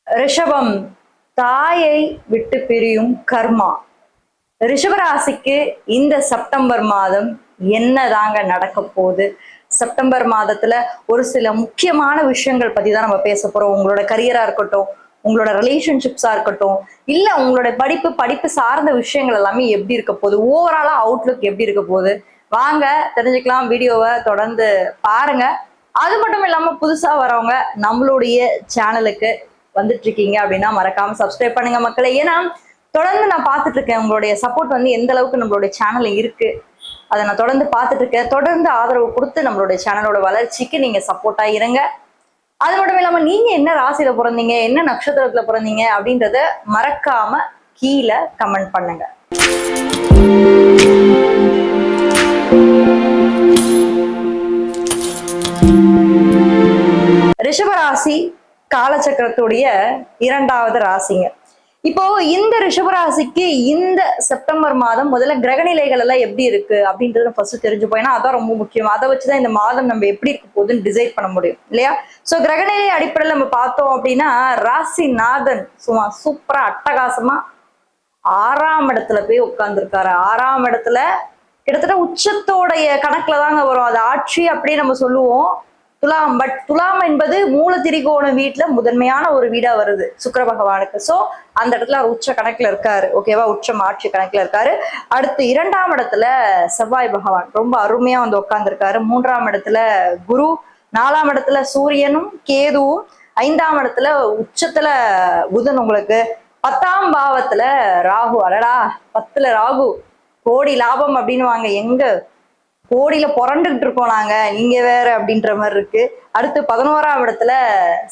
ரிஷபம், தாயை விட்டு பிரியும் கர்மா. ரிஷபராசிக்கு இந்த செப்டம்பர் மாதம் என்னதாங்க நடக்க போகுது? செப்டம்பர் மாதத்துல ஒரு சில முக்கியமான விஷயங்கள் பத்தி தான் நம்ம பேச போறோம். உங்களோட கரியரா இருக்கட்டும், உங்களோட ரிலேஷன்ஷிப்ஸா இருக்கட்டும், இல்ல உங்களோட படிப்பு சார்ந்த விஷயங்கள் எல்லாமே எப்படி இருக்க போகுது, ஓவராலா அவுட்லுக் எப்படி இருக்க போகுது, வாங்க தெரிஞ்சுக்கலாம். வீடியோவை தொடர்ந்து பாருங்க. அது மட்டும் இல்லாம புதுசா வரவங்க நம்மளுடைய சேனலுக்கு வந்துட்டு இருக்கீங்க அப்படின்னா மறக்காம சப்ஸ்கிரைப் பண்ணுங்க மக்களை. ஏன்னா தொடர்ந்து நான் பார்த்துட்டு இருக்கேன் உங்களுடைய சப்போர்ட் வந்து எந்த அளவுக்கு நம்மளுடைய சேனல்ல இருக்கு, அதை நான் தொடர்ந்து பார்த்துட்டு இருக்கேன். தொடர்ந்து ஆதரவு கொடுத்து நம்மளுடைய சேனலோட வளர்ச்சிக்கு நீங்க சப்போர்ட்டா இருங்க. அது மட்டும் இல்லாம நீங்க என்ன ராசியில பிறந்தீங்க, என்ன நட்சத்திரத்துல பிறந்தீங்க அப்படின்றத மறக்காம கீழே கமெண்ட் பண்ணுங்க. ரிஷபராசி காலச்சக்கரத்துடைய 2வது ராசிங்க. இப்போ இந்த ரிஷபராசிக்கு இந்த செப்டம்பர் மாதம் முதல்ல கிரகநிலைகள் எல்லாம் எப்படி இருக்கு அப்படின்றத ஃபர்ஸ்ட் தெரிஞ்சு போயினா அதான் ரொம்ப முக்கியம். அதை வச்சுதான் இந்த மாதம் நம்ம எப்படி இருக்க போகுதுன்னு டிசைட் பண்ண முடியும் இல்லையா? சோ கிரகநிலை அடிப்படையில் நம்ம பார்த்தோம் அப்படின்னா ராசிநாதன் சும்மா சூப்பரா அட்டகாசமா 6ஆம் இடத்துல போய் உட்கார்ந்துருக்காரு. 6ஆம் இடத்துல கிட்டத்தட்ட உச்சத்தோடைய கணக்குல தாங்க வரும். அது ஆட்சி அப்படின்னு நம்ம சொல்லுவோம் துலாம். பட் துலாம் என்பது மூல திரிகோண வீட்டுல முதன்மையான ஒரு வீடா வருது சுக்கிர பகவானுக்கு. சோ அந்த இடத்துல அவர் உச்ச கணக்குல இருக்காரு. ஓகேவா? உச்சம் ஆட்சி கணக்குல இருக்காரு. அடுத்து 2ஆம் இடத்துல செவ்வாய் பகவான் ரொம்ப அருமையா வந்து உட்கார்ந்துருக்காரு. 3ஆம் இடத்துல குரு, 4ஆம் இடத்துல சூரியனும் கேதுவும், 5ஆம் இடத்துல உச்சத்துல புதன், உங்களுக்கு 10ஆம் பாவத்துல ராகு. அடடா, 10ல ராகு, கோடி லாபம் அப்படின்னு வாங்க. எங்க கோடியில புரண்டுகிட்டு இருக்கோம் நாங்க, நீங்க வேற அப்படின்ற மாதிரி இருக்கு. அடுத்து 11ஆம் இடத்துல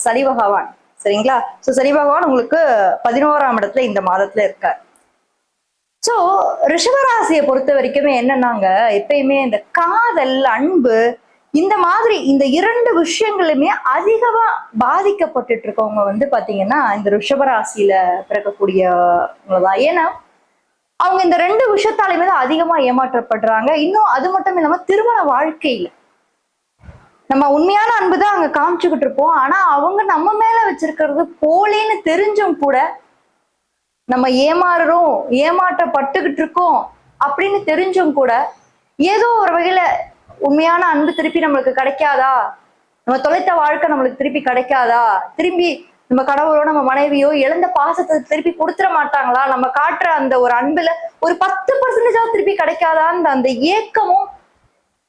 சனி பகவான். சரிங்களா? சோ சனி பகவான் உங்களுக்கு 11ஆம் இடத்துல இந்த மாதத்துல இருக்கார். சோ ரிஷபராசியை பொறுத்த வரைக்குமே என்னன்னாங்க, எப்பயுமே இந்த காதல், அன்பு, இந்த மாதிரி இந்த 2 விஷயங்களுமே அதிகமா பாதிக்கப்பட்டுட்டு இருக்கவங்க வந்து பாத்தீங்கன்னா இந்த ரிஷபராசியில பிறக்கக்கூடியவங்கதான். ஏன்னா அவங்க இந்த 2 விஷயத்தாலுமே தான் அதிகமா ஏமாற்றப்படுறாங்க. இன்னும் அது மட்டும் இல்லாம திருமண வாழ்க்கையில நம்ம உண்மையான அன்புதான் அங்க காமிச்சுக்கிட்டு இருப்போம். ஆனா அவங்க நம்ம மேல வச்சிருக்கிறது போலின்னு தெரிஞ்சும் கூட நம்ம ஏமாறுறோம், ஏமாற்றப்பட்டுக்கிட்டு இருக்கோம் அப்படின்னு தெரிஞ்சும் கூட ஏதோ ஒரு வகையில உண்மையான அன்பு திருப்பி நம்மளுக்கு கிடைக்காதா, நம்ம தொலைத்த வாழ்க்கை நம்மளுக்கு திருப்பி கிடைக்காதா, திரும்பி நம்ம கடவுளோ நம்ம மனைவியோ இழந்த பாசத்தை திருப்பி கொடுத்துட மாட்டாங்களா, நம்ம காட்டுற அந்த ஒரு அன்புல ஒரு 10% திருப்பி கிடைக்காதான்னு அந்த ஏக்கமும்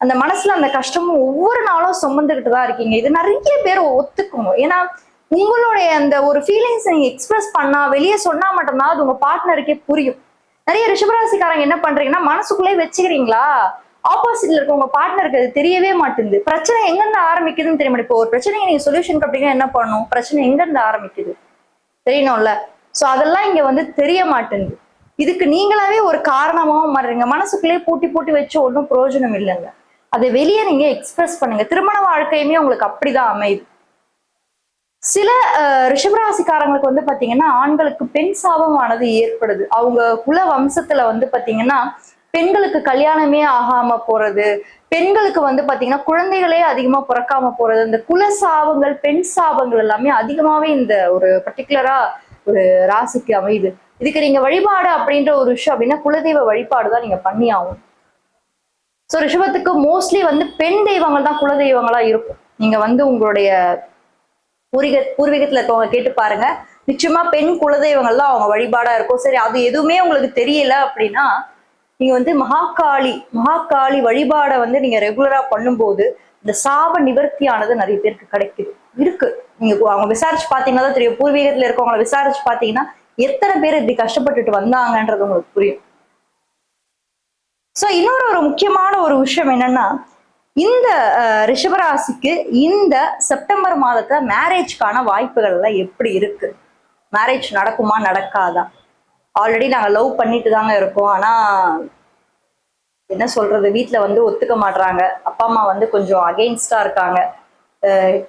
அந்த மனசுல அந்த கஷ்டமும் ஒவ்வொரு நாளும் சுமந்துகிட்டு தான் இருக்கீங்க. இது நிறைய பேர் ஒத்துக்கணும். ஏன்னா உங்களுடைய அந்த ஒரு ஃபீலிங்ஸ் நீங்க எக்ஸ்பிரஸ் பண்ணா, வெளியே சொன்னா மட்டும்தான் அது உங்க பார்ட்னருக்கே புரியும். நிறைய ரிஷபராசிக்காரங்க என்ன பண்றீங்கன்னா மனசுக்குள்ளே வச்சுக்கிறீங்களா, ஆப்போசிட்ல இருக்க உங்க பார்ட்னருக்கு அது தெரியவே மாட்டேங்குது. பிரச்சனை எங்க இருந்து ஆரம்பிக்குதுன்னு தெரிய மாட்டேங்குது. இப்போ ஒரு பிரச்சனைக்கு நீங்க சொல்யூஷன் அப்படின்னா என்ன பண்ணணும், பிரச்சனை எங்க இருந்து ஆரம்பிக்குது தெரியணும்ல. சோ அதெல்லாம் இங்க வந்து தெரிய மாட்டேங்குது. இதுக்கு நீங்களாவே ஒரு காரணமாவும் மாறுறீங்க. மனசுக்குள்ளேயே பூட்டி பூட்டி வச்சு ஒன்றும் பிரயோஜனம் இல்லைங்க. அதை வெளியே நீங்க எக்ஸ்பிரஸ் பண்ணுங்க. திருமண வாழ்க்கையுமே உங்களுக்கு அப்படிதான் அமையுது. சில ரிஷபராசிக்காரங்களுக்கு வந்து பாத்தீங்கன்னா ஆண்களுக்கு பெண் சாபமானது ஏற்படுது. அவங்க குல வம்சத்துல வந்து பாத்தீங்கன்னா பெண்களுக்கு கல்யாணமே ஆகாம போறது, பெண்களுக்கு வந்து பாத்தீங்கன்னா குழந்தைகளே அதிகமா பிறக்காம போறது, இந்த குல சாபங்கள், பெண் சாபங்கள் எல்லாமே அதிகமாவே இந்த ஒரு பர்டிகுலரா ஒரு ராசிக்கு அமையுது. இதுக்கு நீங்க வழிபாடு அப்படின்ற ஒரு விஷயம் அப்படின்னா குலதெய்வ வழிபாடுதான் நீங்க பண்ணி ஆகும். சோ ரிஷபத்துக்கு மோஸ்ட்லி வந்து பெண் தெய்வங்கள் தான் குல தெய்வங்களா இருக்கும். நீங்க வந்து உங்களுடைய பூர்வீகத்துல இருக்கவங்க கேட்டு பாருங்க, நிச்சயமா பெண் குலதெய்வங்கள் தான் அவங்க வழிபாடா இருக்கும். சரி, அது எதுவுமே உங்களுக்கு தெரியல அப்படின்னா நீங்க வந்து மகாகாளி வழிபாடை வந்து நீங்க ரெகுலரா பண்ணும்போது இந்த சாப நிவர்த்தியானது நிறைய பேருக்கு கிடைக்குது இருக்கு. நீங்க அவங்க விசாரிச்சு பாத்தீங்கன்னா தான் தெரியும். பூர்வீகத்துல இருக்கவங்களை விசாரிச்சு பாத்தீங்கன்னா எத்தனை பேர் இப்படி கஷ்டப்பட்டுட்டு வந்தாங்கன்றது உங்களுக்கு புரியும். சோ இன்னொரு ஒரு முக்கியமான ஒரு விஷயம் என்னன்னா, இந்த ரிஷபராசிக்கு இந்த செப்டம்பர் மாதத்துல மேரேஜ்க்கான வாய்ப்புகள் எல்லாம் எப்படி இருக்கு? மேரேஜ் நடக்குமா நடக்காதா? ஆல்ரெடி நாங்க லவ் பண்ணிட்டு தாங்க இருக்கோம், ஆனா என்ன சொல்றது, வீட்டுல வந்து ஒத்துக்க மாட்டாங்க. அப்பா அம்மா வந்து கொஞ்சம் அகெயின்ஸ்டா இருக்காங்க.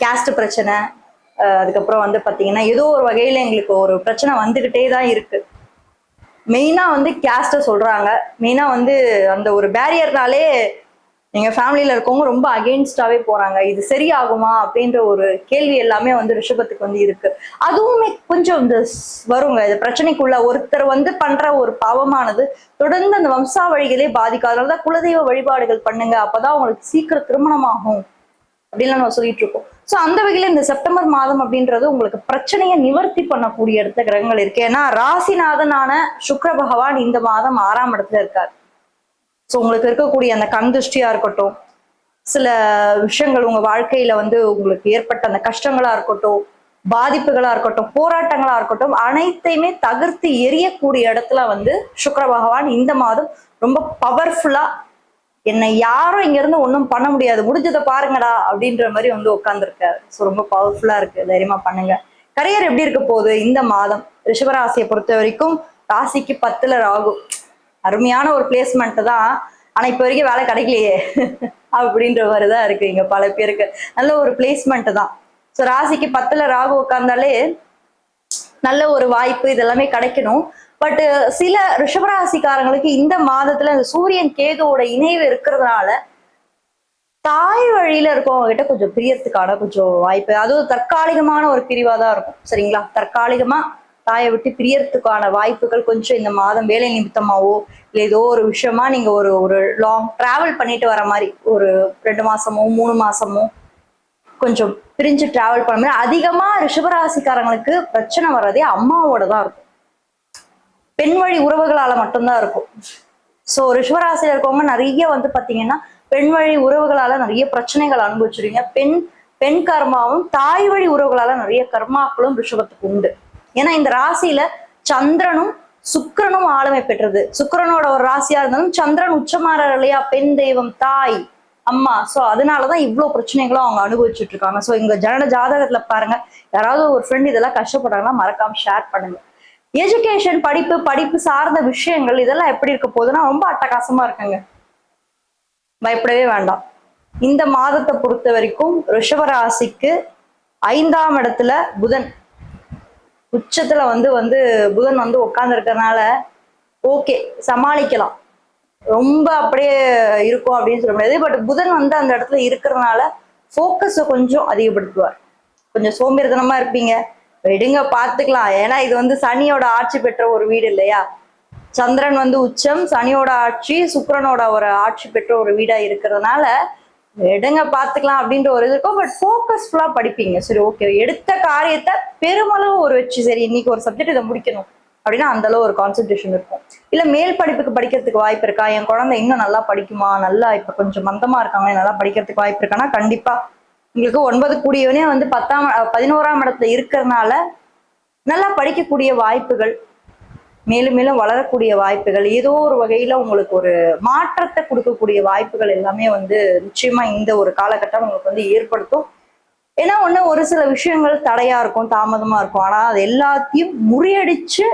கேஸ்ட் பிரச்சனை, அதுக்கப்புறம் வந்து பாத்தீங்கன்னா ஏதோ ஒரு வகையில எங்களுக்கு ஒரு பிரச்சனை வந்துகிட்டே தான் இருக்கு. மெயினா வந்து கேஸ்ட சொல்றாங்க. மெயினா வந்து அந்த ஒரு பேரியர்னாலே எங்க ஃபேமிலியில இருக்கவங்க ரொம்ப அகெயின்ஸ்டாவே போறாங்க. இது சரியாகுமா அப்படின்ற ஒரு கேள்வி எல்லாமே வந்து ரிஷபத்துக்கு வந்து இருக்கு. அதுவுமே கொஞ்சம் இந்த வருங்க. இது பிரச்சனைக்குள்ள ஒருத்தர் வந்து பண்ற ஒரு பாவமானது தொடர்ந்து அந்த வம்சாவழிகளே பாதிக்காது. அதனாலதான் குலதெய்வ வழிபாடுகள் பண்ணுங்க. அப்பதான் உங்களுக்கு சீக்கிரம் திருமணம் ஆகும் அப்படின்னு நம்ம சொல்லிட்டு இருக்கோம். சோ அந்த வகையில இந்த செப்டம்பர் மாதம் அப்படின்றது உங்களுக்கு பிரச்சனையை நிவர்த்தி பண்ணக்கூடிய இடத்துல கிரகங்கள் இருக்கு. ஏன்னா ராசிநாதனான சுக்கிர பகவான் இந்த மாதம் 6ஆம் இடத்துல இருக்காரு. சோ உங்களுக்கு இருக்கக்கூடிய அந்த கண் திருஷ்டியா இருக்கட்டும், சில விஷயங்கள் உங்க வாழ்க்கையில வந்து உங்களுக்கு ஏற்பட்ட அந்த கஷ்டங்களா இருக்கட்டும், பாதிப்புகளா இருக்கட்டும், போராட்டங்களா இருக்கட்டும், அனைத்தையுமே தகர்த்து எரியக்கூடிய இடத்துல வந்து சுக்கிர பகவான் இந்த மாதம் ரொம்ப பவர்ஃபுல்லா என்னை யாரும் இங்க இருந்து ஒன்றும் பண்ண முடியாது, முடிஞ்சதை பாருங்கடா அப்படின்ற மாதிரி வந்து உட்கார்ந்துருக்காரு. ஸோ ரொம்ப பவர்ஃபுல்லா இருக்கு, தைரியமா பண்ணுங்க. கரியர் எப்படி இருக்க போகுது இந்த மாதம்? ரிஷபராசியை பொறுத்த வரைக்கும் ராசிக்கு 10ல ராகு, அருமையான ஒரு பிளேஸ்மெண்ட் தான். ஆனா இப்ப வரைக்கும் வேலை கிடைக்கலையே அப்படின்ற மாதிரிதான் இருக்கு இங்க பல பேருக்கு. நல்ல ஒரு பிளேஸ்மெண்ட் தான். ஸோ ராசிக்கு 10ல ராகு உட்கார்ந்தாலே நல்ல ஒரு வாய்ப்பு இதெல்லாமே கிடைக்கணும். பட் சில ரிஷபராசிக்காரங்களுக்கு இந்த மாதத்துல இந்த சூரியன் கேதுவோட இணைவு இருக்கிறதுனால தாய் வழியில இருக்கவங்க கிட்ட கொஞ்சம் பிரியறதுக்கான கொஞ்சம் வாய்ப்பு, அதுவும் தற்காலிகமான ஒரு பிரிவா தான் இருக்கும். சரிங்களா? தற்காலிகமா தாயை விட்டு பிரியறதுக்கான வாய்ப்புகள் கொஞ்சம் இந்த மாதம் வேலை நிமித்தமாவோ இல்ல ஏதோ ஒரு விஷயமா நீங்க ஒரு ஒரு லாங் டிராவல் பண்ணிட்டு வர மாதிரி ஒரு 2 மாசமோ 3 மாசமோ கொஞ்சம் பிரிஞ்சு டிராவல் பண்ண மாதிரி. அதிகமா ரிஷபராசிக்காரங்களுக்கு பிரச்சனை வர்றதே அம்மாவோட தான் இருக்கும், பெண் வழி உறவுகளால மட்டும்தான் இருக்கும். சோ ரிஷபராசியில இருக்கவங்க நிறைய வந்து பாத்தீங்கன்னா பெண் வழி உறவுகளால நிறைய பிரச்சனைகள் அனுபவிச்சிருங்க. பெண் கர்மாவும் தாய் வழி உறவுகளால நிறைய கர்மாக்களும் ரிஷபத்துக்கு உண்டு. ஏன்னா இந்த ராசியில சந்திரனும் சுக்கிரனும் ஆளுமை பெற்றது. சுக்கிரனோட ஒரு ராசியா இருந்தாலும் சந்திரன் உச்சமாறார் இல்லையா, பெண் தெய்வம், தாய், அம்மா. சோ அதனாலதான் இவ்வளவு பிரச்சனைகளும் அவங்க அனுபவிச்சுட்டு இருக்காங்க. சோ இங்க ஜனன ஜாதகத்துல பாருங்க, யாராவது ஒரு ஃப்ரெண்ட் இதெல்லாம் கஷ்டப்படுறாங்கன்னா மறக்காம ஷேர் பண்ணுங்க. எஜுகேஷன், படிப்பு சார்ந்த விஷயங்கள் இதெல்லாம் எப்படி இருக்க போகுதுன்னா ரொம்ப அட்டகாசமா இருக்குங்க, பயப்படவே வேண்டாம். இந்த மாதத்தை பொறுத்த வரைக்கும் ரிஷபராசிக்கு 5ஆம் இடத்துல புதன் உச்சத்துல வந்து புதன் வந்து உட்கார்ந்து இருக்கிறதுனால ஓகே சமாளிக்கலாம், ரொம்ப அப்படியே இருக்கும் அப்படின்னு சொல்ல முடியாது. பட் புதன் வந்து அந்த இடத்துல இருக்கிறதுனால போக்கஸை கொஞ்சம் அதிகப்படுத்துவார். கொஞ்சம் சோம்பேறித்தனமா இருப்பீங்க, விடுங்க பாத்துக்கலாம். ஏன்னா இது வந்து சனியோட ஆட்சி பெற்ற ஒரு வீடு இல்லையா, சந்திரன் வந்து உச்சம், சனியோட ஆட்சி, சுக்கிரனோட ஒரு ஆட்சி பெற்ற ஒரு வீடா இருக்கிறதுனால விடுங்க பாத்துக்கலாம் அப்படின்ற ஒரு இது இருக்கும். பட் போக்கஸ்ஃபுல்லா படிப்பீங்க. சரி ஓகே, எடுத்த காரியத்தை பெருமளவு ஒரு வச்சு சரி இன்னைக்கு ஒரு சப்ஜெக்ட் இதை முடிக்கணும் அப்படின்னா அந்த அளவு ஒரு கான்சென்ட்ரேஷன் இருக்கும். இல்ல மேல் படிப்புக்கு படிக்கிறதுக்கு வாய்ப்பு இருக்கா, என் குழந்தை இன்னும் நல்லா படிக்குமா, நல்லா இப்ப கொஞ்சம் மந்தமா இருக்காங்க, நல்லா படிக்கிறதுக்கு வாய்ப்பு இருக்கான்னா கண்டிப்பா உங்களுக்கு 9 கூடியவனே வந்து 11ஆம் இடத்துல இருக்கிறதுனால நல்லா படிக்கக்கூடிய வாய்ப்புகள், மேலும் மேலும் வளரக்கூடிய வாய்ப்புகள், ஏதோ ஒரு வகையில உங்களுக்கு ஒரு மாற்றத்தை கொடுக்கக்கூடிய வாய்ப்புகள் எல்லாமே வந்து நிச்சயமா இந்த ஒரு காலகட்டம் உங்களுக்கு வந்து ஏற்படுத்தும். ஏன்னா ஒரு சில விஷயங்கள் தடையா இருக்கும், தாமதமா இருக்கும். ஆனா அது எல்லாத்தையும் முறியடிச்சு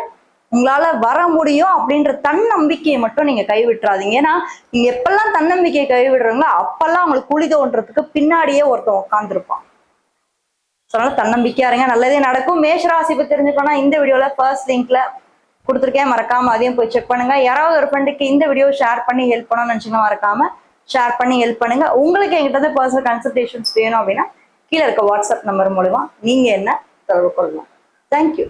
உங்களால வர முடியும் அப்படின்ற தன்னம்பிக்கையை மட்டும் நீங்க கைவிட்டுறாதீங்க. ஏன்னா நீங்க எப்பெல்லாம் தன்னம்பிக்கையை கைவிடுறீங்களோ அப்பெல்லாம் உங்களுக்கு குழி தோன்றதுக்கு பின்னாடியே ஒருத்தன் உட்காந்துருப்பான். அதனால தன்னம்பிக்கையா இருங்க, நல்லதே நடக்கும். மேஷராசி பத்தி தெரிஞ்சுக்கணும்னா இந்த வீடியோல ஃபர்ஸ்ட் லிங்க்ல கொடுத்துருக்கேன், மறக்காம அதையும் போய் செக் பண்ணுங்க. யாராவது ஒரு ஃப்ரெண்டுக்கு இந்த வீடியோ ஷேர் பண்ணி ஹெல்ப் பண்ணணும்னு நினைச்சீங்கன்னா மறக்காம ஷேர் பண்ணி ஹெல்ப் பண்ணுங்க. உங்களுக்கு எங்கிட்ட இருந்து பர்சனல் கன்சல்டேஷன்ஸ் வேணும் அப்படின்னா கீழே இருக்க வாட்ஸ்அப் நம்பர் மூலமா நீங்க என்ன தொடர்பு கொள்ளலாம். தேங்க்யூ.